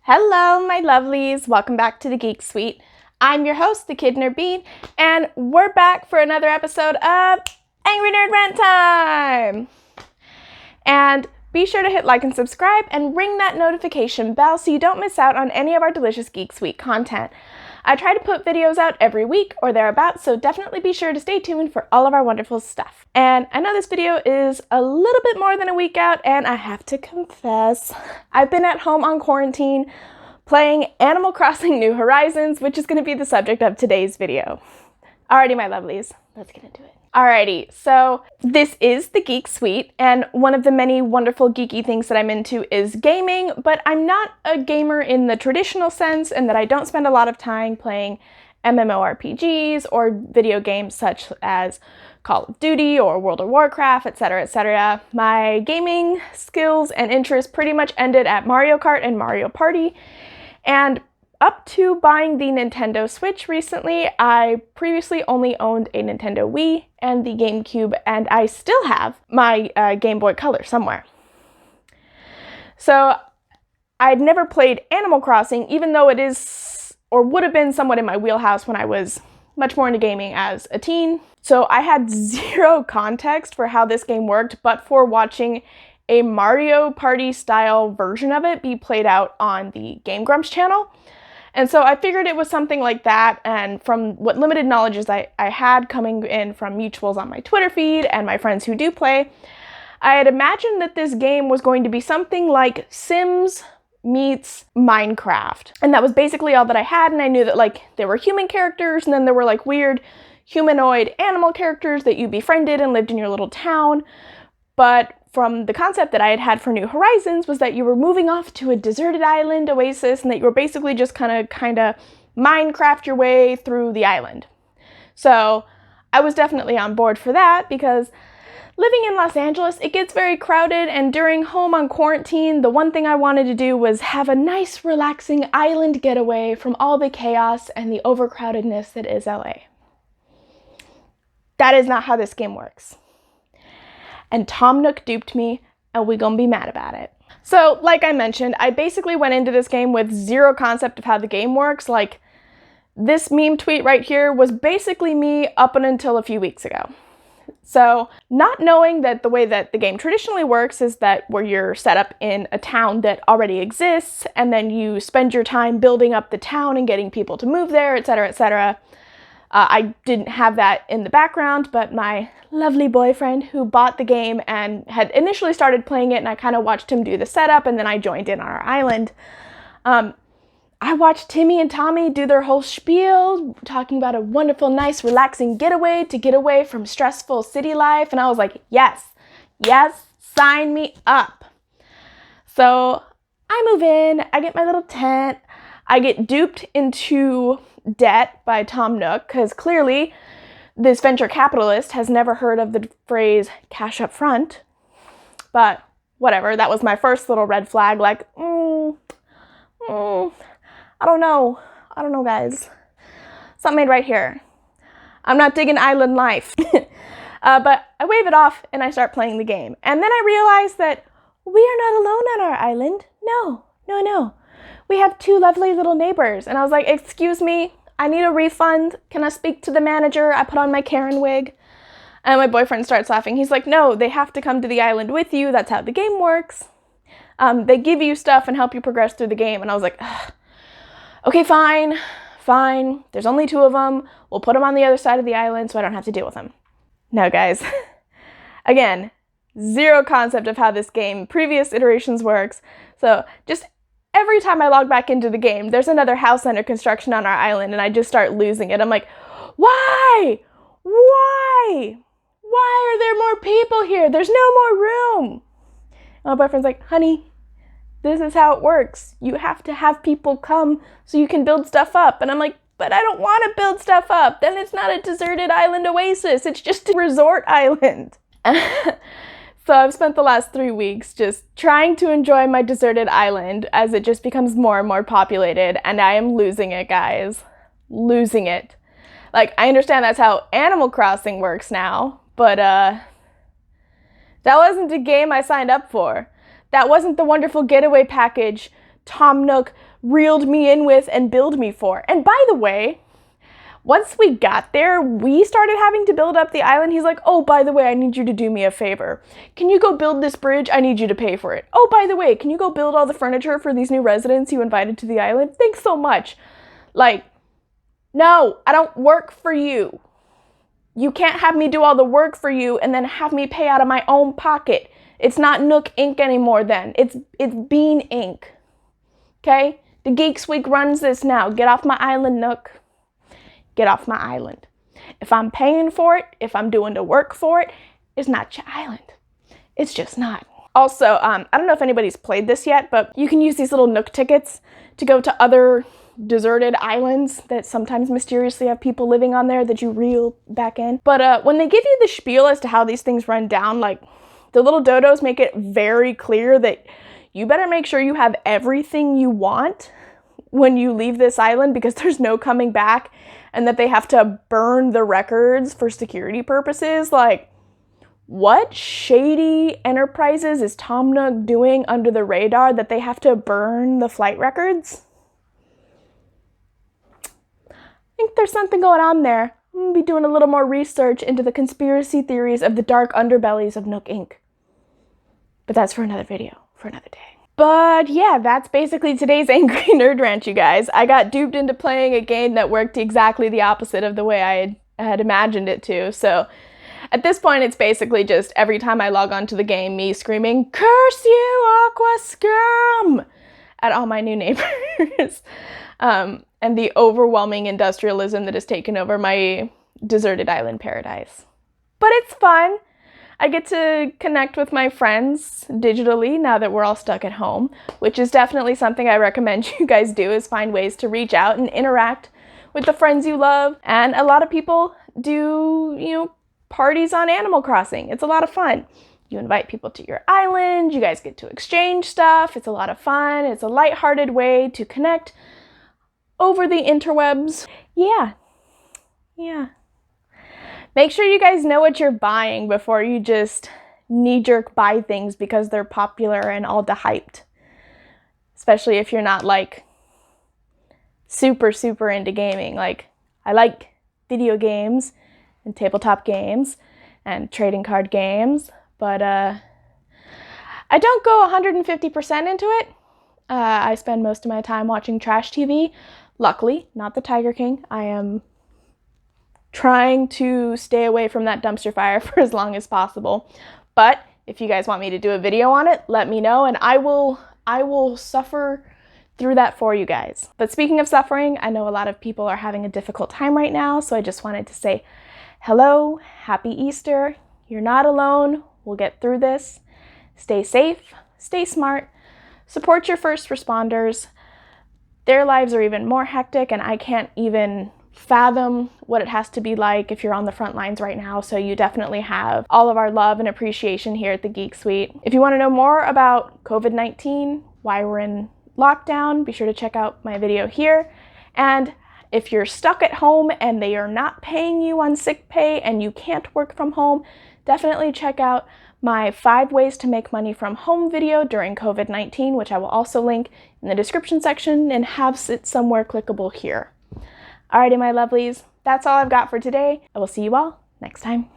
Hello, my lovelies. Welcome back to the Geek Suite. I'm your host, the Kid Nerd Bean, and we're back for another episode of Angry Nerd Rant Time. And be sure to hit like and subscribe and ring that notification bell so you don't miss out on any of our delicious Geek Suite content. I try to put videos out every week or thereabouts, so definitely be sure to stay tuned for all of our wonderful stuff. And I know this video is a little bit more than a week out, and I have to confess, I've been at home on quarantine playing Animal Crossing New Horizons, which is going to be the subject of today's video. Alrighty, my lovelies, let's get into it. Alrighty, so this is the Geek Suite, and one of the many wonderful geeky things that I'm into is gaming, but I'm not a gamer in the traditional sense, and that I don't spend a lot of time playing MMORPGs or video games such as Call of Duty or World of Warcraft, etc., etc. My gaming skills and interests pretty much ended at Mario Kart and Mario Party, and up to buying the Nintendo Switch recently, I previously only owned a Nintendo Wii and the GameCube, and I still have my Game Boy Color somewhere. So I'd never played Animal Crossing, even though it is, or would have been somewhat in my wheelhouse when I was much more into gaming as a teen. So I had zero context for how this game worked, but for watching a Mario Party style version of it be played out on the Game Grumps channel. And so I figured it was something like that, and from what limited knowledge I had coming in from mutuals on my Twitter feed and my friends who do play, I had imagined that this game was going to be something like Sims meets Minecraft. And that was basically all that I had, and I knew that like there were human characters, and then there were like weird humanoid animal characters that you befriended and lived in your little town. But from the concept that I had had for New Horizons was that you were moving off to a deserted island oasis and that you were basically just kind of Minecraft your way through the island. So I was definitely on board for that because living in Los Angeles, it gets very crowded, and during home on quarantine, the one thing I wanted to do was have a nice, relaxing island getaway from all the chaos and the overcrowdedness that is LA. That is not how this game works. And Tom Nook duped me, and we gonna be mad about it. So, like I mentioned, I basically went into this game with zero concept of how the game works. Like, this meme tweet right here was basically me up until a few weeks ago. So, not knowing that the way that the game traditionally works is that where you're set up in a town that already exists, and then you spend your time building up the town and getting people to move there, etc., etc. I didn't have that in the background, but my lovely boyfriend who bought the game and had initially started playing it, and I kind of watched him do the setup, and then I joined in on our island. I watched Timmy and Tommy do their whole spiel, talking about a wonderful, nice, relaxing getaway to get away from stressful city life, and I was like, yes, sign me up. So I move in, I get my little tent, I get duped into debt by Tom Nook, because clearly this venture capitalist has never heard of the phrase cash up front. But whatever, that was my first little red flag, like, I don't know, guys. Something ain't right here. I'm not digging island life. But I wave it off and I start playing the game. And then I realize that we are not alone on our island. No. We have two lovely little neighbors. And I was like, excuse me, I need a refund. Can I speak to the manager? I put on my Karen wig. And my boyfriend starts laughing. He's like, no, they have to come to the island with you. That's how the game works. They give you stuff and help you progress through the game. And I was like, ugh. Okay, fine. There's only two of them. We'll put them on the other side of the island so I don't have to deal with them. No, guys. Again, zero concept of how this game, previous iterations works. So just every time I log back into the game, there's another house under construction on our island, and I just start losing it. I'm like, why? Why are there more people here? There's no more room. And my boyfriend's like, honey, this is how it works. You have to have people come so you can build stuff up. And I'm like, but I don't want to build stuff up. Then it's not a deserted island oasis. It's just a resort island. So I've spent the last 3 weeks just trying to enjoy my deserted island as it just becomes more and more populated, and I am losing it, guys. Losing it. Like, I understand that's how Animal Crossing works now, but that wasn't a game I signed up for. That wasn't the wonderful getaway package Tom Nook reeled me in with and billed me for. And by the way, once we got there, we started having to build up the island. He's like, oh, by the way, I need you to do me a favor. Can you go build this bridge? I need you to pay for it. Oh, by the way, can you go build all the furniture for these new residents you invited to the island? Thanks so much. Like, no, I don't work for you. You can't have me do all the work for you and then have me pay out of my own pocket. It's not Nook Inc. anymore then. It's Bean Inc. Okay? The Geek Suite runs this now. Get off my island, Nook. Get off my island. If I'm paying for it, if I'm doing the work for it, it's not your island. It's just not. Also, I don't know if anybody's played this yet, but you can use these little Nook tickets to go to other deserted islands that sometimes mysteriously have people living on there that you reel back in. But when they give you the spiel as to how these things run down, like the little dodos make it very clear that you better make sure you have everything you want when you leave this island because there's no coming back, and that they have to burn the records for security purposes. Like, what shady enterprises is Tom Nook doing under the radar that they have to burn the flight records? I think there's something going on there. I'm gonna be doing a little more research into the conspiracy theories of the dark underbellies of Nook Inc. But that's for another video, for another day. But yeah, that's basically today's Angry Nerd Rant, you guys. I got duped into playing a game that worked exactly the opposite of the way I had imagined it to. So at this point, it's basically just every time I log on to the game, me screaming, "Curse you, Aqua Scum!" at all my new neighbors. And the overwhelming industrialism that has taken over my deserted island paradise. But it's fun. I get to connect with my friends digitally now that we're all stuck at home, which is definitely something I recommend you guys do, is find ways to reach out and interact with the friends you love. And a lot of people do, parties on Animal Crossing. It's a lot of fun. You invite people to your island, you guys get to exchange stuff. It's a lot of fun. It's a lighthearted way to connect over the interwebs. Yeah. Make sure you guys know what you're buying before you just knee-jerk buy things because they're popular and all hyped. Especially if you're not like super into gaming. Like, I like video games and tabletop games and trading card games, but I don't go 150% into it. I spend most of my time watching trash TV. Luckily, not the Tiger King. I am trying to stay away from that dumpster fire for as long as possible. But if you guys want me to do a video on it, let me know and I will suffer through that for you guys. But speaking of suffering, I know a lot of people are having a difficult time right now, so I just wanted to say hello, happy Easter. You're not alone. We'll get through this. Stay safe, stay smart, support your first responders. Their lives are even more hectic and I can't even fathom what it has to be like if you're on the front lines right now, so you definitely have all of our love and appreciation here at the Geek Suite. If you want to know more about COVID-19, why we're in lockdown, be sure to check out my video here. And if you're stuck at home and they are not paying you on sick pay and you can't work from home, definitely check out my 5 ways to make money from home video during COVID-19, which I will also link in the description section and have it somewhere clickable here. Alrighty, my lovelies, that's all I've got for today. I will see you all next time.